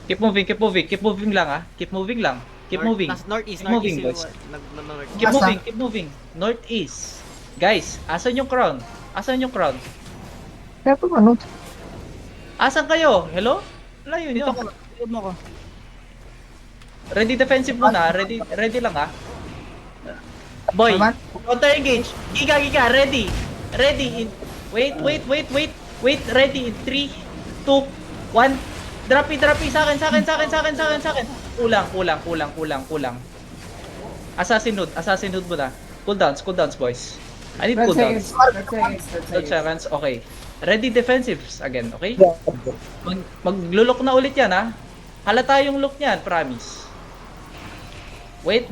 Keep moving, keep moving, keep moving lang ah. Keep moving lang. Keep moving. Nasa northeast, Keep moving, northeast boys. yung north. Keep Asa? moving, keep moving. Northeast. Guys, asan yung crown? Asan yung crown? Kaya po ano? Asan kayo? Hello? Layo Dito nyo. ko. Dito mo ko. Ready defensive muna. Ready lang ah. Boy, Naman? counter engage. Giga, ready. Ready in... Wait. Ready in 3, 2, 1. Droppy. Sa akin. Kulang. Assassin hood mo na. Cooldowns, boys. I need 12 cooldowns. seconds. 12 12 seconds. seconds, okay. Ready defensives again, okay? Maglulok na ulit yan, ha? Halata yung look niyan, promise. Wait.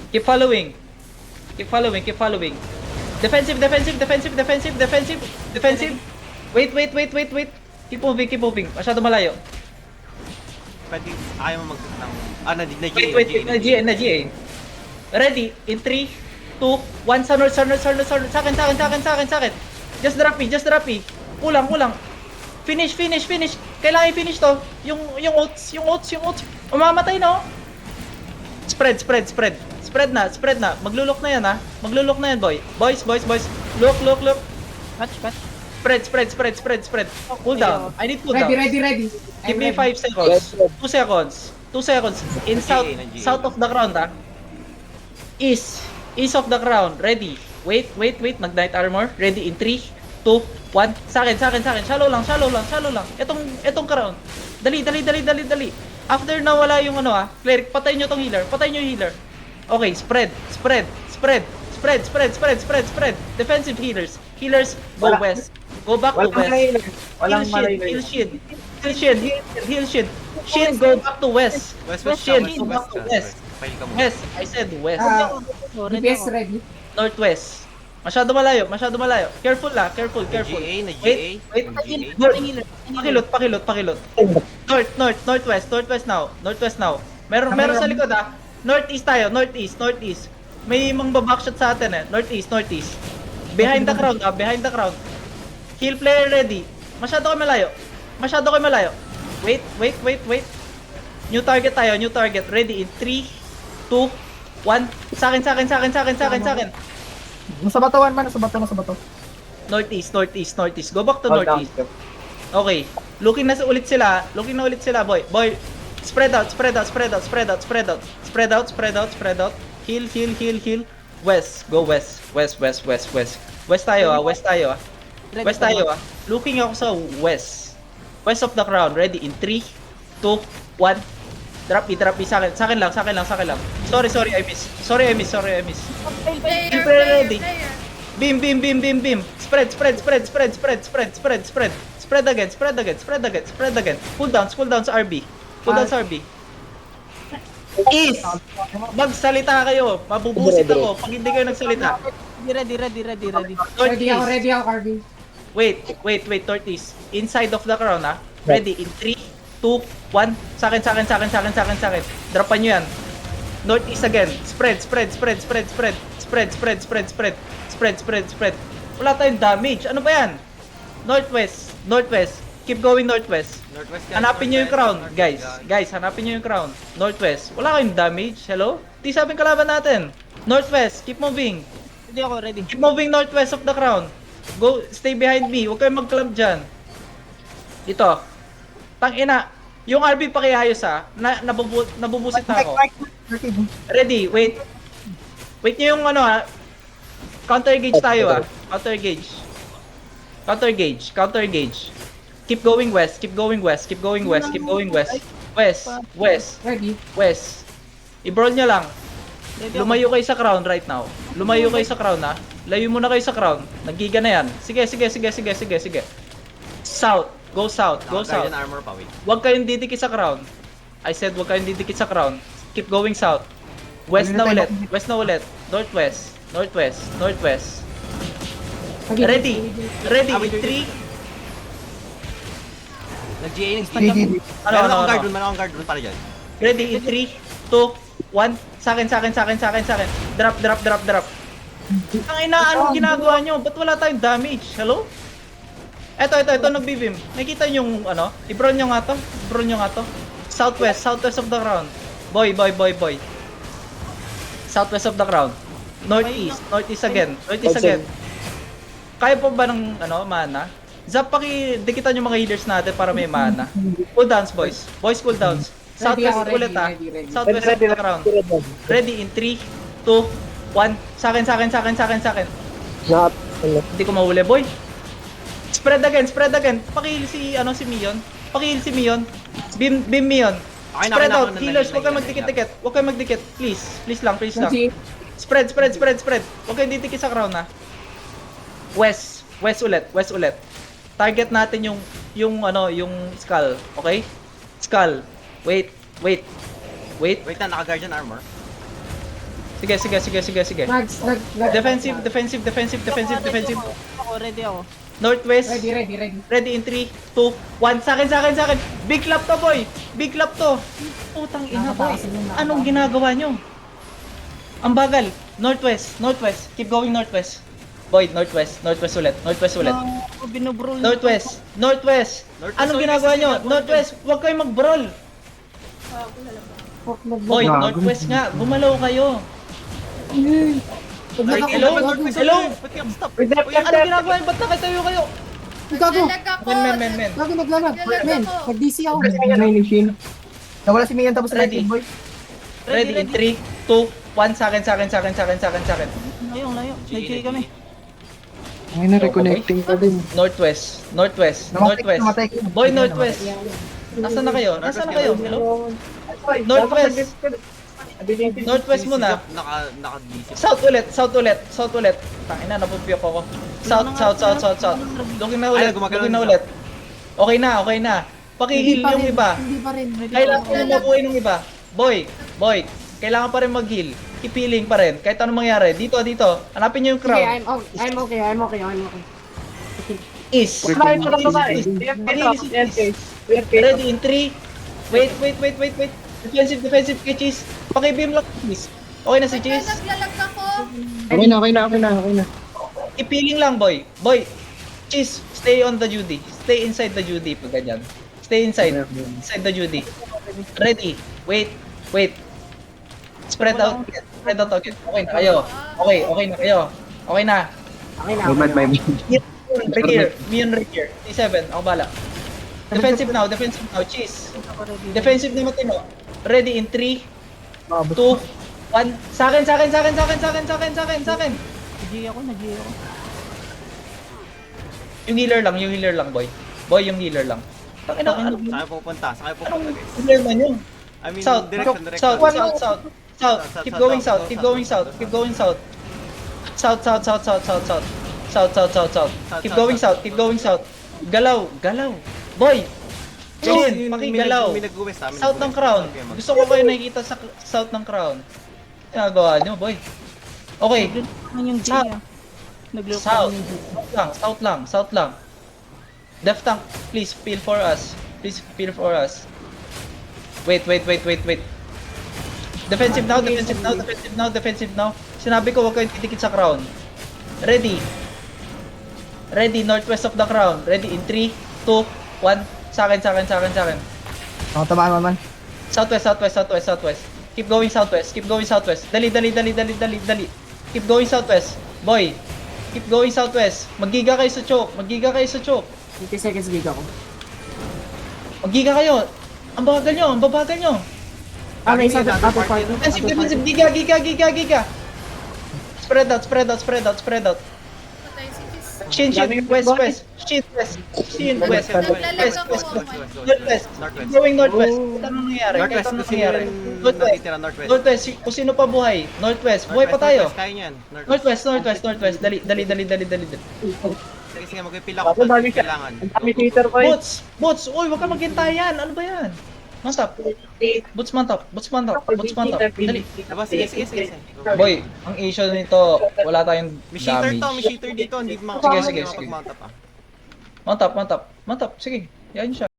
Keep following. Defensive. Wait. Keep moving. Masyado malayo. Pwede, ayaw mo ng... Wait. Na GA. Ready? In 3, 2, 1. Sa north. Sa akin. Just drop me. Kulang. Finish. Kailangan i-finish to. Yung ults. Umamatay no? Spread. Spread na. Maglulok na yan ha. Boy. Boys. Look. Catch. Spread. Cool down. I need cool down. Ready. Give me I'm ready. 5 seconds. 2 seconds. 2 seconds. In south of the ground ha. East of the ground. Ready. Wait. Mag-night armor. Ready in 3, 2, 1. Sa akin. Shallow lang. Etong ground. Dali. After na wala yung ano ah. Cleric, patayin nyo yung healer. Okay, spread. Defensive healers. Go west. Go back to west. Heal shield. Shield, go back to west. Shield, go back to west. West, I said west. DPS ready. Northwest. Masyado malayo. Careful. Wait. Pakilot. Northwest now. Meron sa likod ah. Northeast tayo. May mga backshot sa atin eh. Northeast. Behind the crowd. Heal player ready. Masyado kayo malayo. Wait. New target. Ready in 3, 2, 1. Sa akin. Nasa batawan man, nasa bato. Northeast. Go back to northeast. Okay. Looking na ulit sila, boy. Spread out. Heal. West. Go west. West tayo ah. Looking ako sa west. West of the crown. Ready in 3, 2, 1. Drop me sa akin lang. Sorry, I miss. Keep ready. Beam. Spread again. Cool down sa RB. East. Magsalita kayo. Mabubusit ako pag hindi kayo nagsalita. Ready. Ready ako, Carvin. Wait, Tortis. Inside of the crown ha. Ready in 3, 2, 1. Sa akin. Dropan nyo yan. Northeast again. Spread. Wala tayong damage. Ano ba yan? Northwest. Keep going northwest. Hanapin nyo yung crown. Guys, hanapin nyo yung crown. Northwest. Wala kayong damage. Hello? Di sabing kalaban natin. Northwest. Keep moving. Hindi ako ready. Keep moving northwest of the crown. Go, stay behind me. Huwag kayong mag-club dyan. Dito. Tangina. Yung RB pakiayos ha. Nabubusit na ako. Ready, wait. Wait nyo yung ano ha. Counter gauge tayo ha. Counter gauge. Keep going west. Ready. West. I-brawl nyo lang. Lumayo kayo sa crown right now. Ha. Layo muna kayo sa crown. Nagiga na yan. Sige. South. Go south. Armor pa, wait. Huwag kayong didikit sa crown. I said huwag kayong didikit sa crown. Keep going south. West na ulit. Northwest. Ready in 3. Nag-GA, GG. Meron akong guard room para dyan. Ready in 3, 2, 1. Sa akin. Drop. Ang ina, anong ginagawa nyo? Ba't wala tayong damage? Hello? Ito, nag-bivim. Nakita niyo yung ano? I-brown nyo nga to. Southwest of the ground. Boy. Southwest of the ground. Northeast again. Kaya po ba ng ano, mana? Zap, dikitan yung mga healers natin para may mana. Cooldowns, boys. Cool downs. Southwest ako, ulit ha. ready. Southwest of the ground. Ready in 3, 2, 1. Sa akin. Hindi ko mahuli, boy. Spread again. Pakihil si Mion. Beam Mion. Okay, Spread naki- out. naki- Healers, naki- huwag kayo naki- magdikit. Please lang. Spread. Huwag kayo didikit sa crown ha. West ulit. Target natin yung skull, okay? Skull. Wait. Wait na, naka-guardian armor. Sige. Defensive. Ako, ready ako. Northwest. Ready. Ready in 3, 2, 1. Sa akin. Big clap to, boy. Utang ina, boy. Anong ginagawa nyo? Ang bagal. Northwest. Keep going northwest. Boy, northwest ulit. Ako, binubrol. Northwest. Anong ginagawa nyo? Northwest, huwag kayong mag-brawl. Boy, northwest nga. Gumalaw kayo. Hello? Ba't kayo stop? Anong ginagawa nyo? Ba't nakatayo kayo? Gago! Nalag ako. Men. Gago naglalag! Men! Nag-DC ako! Nawala si Mian tapos Ready. boy. Ready in 3, 2, 1. Sa akin. Layo. Nag-kill kami. Ay na, reconnecting pa din. Northwest. Namatay ko. Boy, northwest. Nasaan na kayo? Hello? Northwest. Northwest muna. Naka-DC. South ulit. Tangina, napupiyok ako. South. Looking na ulit. Okay na. Pakihil yung iba. Hindi pa rin. Kailangan ko na mabuhay ng iba. Boy. Kailangan pa rin mag-heal. Keep healing pa rin. Kahit anong mangyari. Dito. Hanapin niyo yung Okay, crown. I'm okay. East. Ready in 3. Wait. Defensive kay Cheese. Paki-beam lang, Cheese. Okay na si Cheese. Naglalag ako. Okay na. Keep healing lang, boy. Cheese, stay on the Judy. Stay inside the Judy pag ganyan. Stay inside the Judy. Ready. Wait. Spread out. Okay na kayo. Okay na. Mion right here. T7, ako bala. Defensive now, Cheese. Defensive na matino. Ready in 3, 2, 1. Sa akin. Nag-G ako. Yung healer lang, boy. Yung healer lang. Ano Saan pupunta? problema nyo? I mean, South. direction. Keep going south. Keep going south. Keep going south. Galaw. Boy! Chin, pakigalaw. South ng crown. Gusto ko kayo nakikita sa south ng crown. Ginagawa nyo, boy. Okay. Ano yung G South. niya? Nag-look South. yung G. South lang. Def tank, please peel for us. Wait. Defensive now. Sinabi ko huwag kayong titikit sa crown. Ready, northwest of the crown. Ready in 3, 2, 1. Sa akin. Ako tamaan man. Southwest. Keep going southwest. Dali. Keep going southwest. Boy, keep going southwest. Maggiga kayo sa choke. 50 seconds gig ako. Maggiga kayo. Ang babagal nyo. May isa sa upper part. Defensive. Giga. Spread out. Patay si Cheese. Shin, west. Naglalag ako. Northwest. Keep going northwest. Kahit anong nangyari. Northwest. Kung sino pa buhay. Northwest. Buhay pa tayo. Kaya niyan. Northwest. Dali. Sige, magpipil ako. Kailangan. Boots. Uy, wag ka maghintayan. Ano ba yan? Mantap. Boots mantap. Dali. Diba? Sige. Boy, ang issue nito, wala tayong May cheater damage. dito. Hindi Sige. makapag-mount up. Mantap. Sige. Yan siya.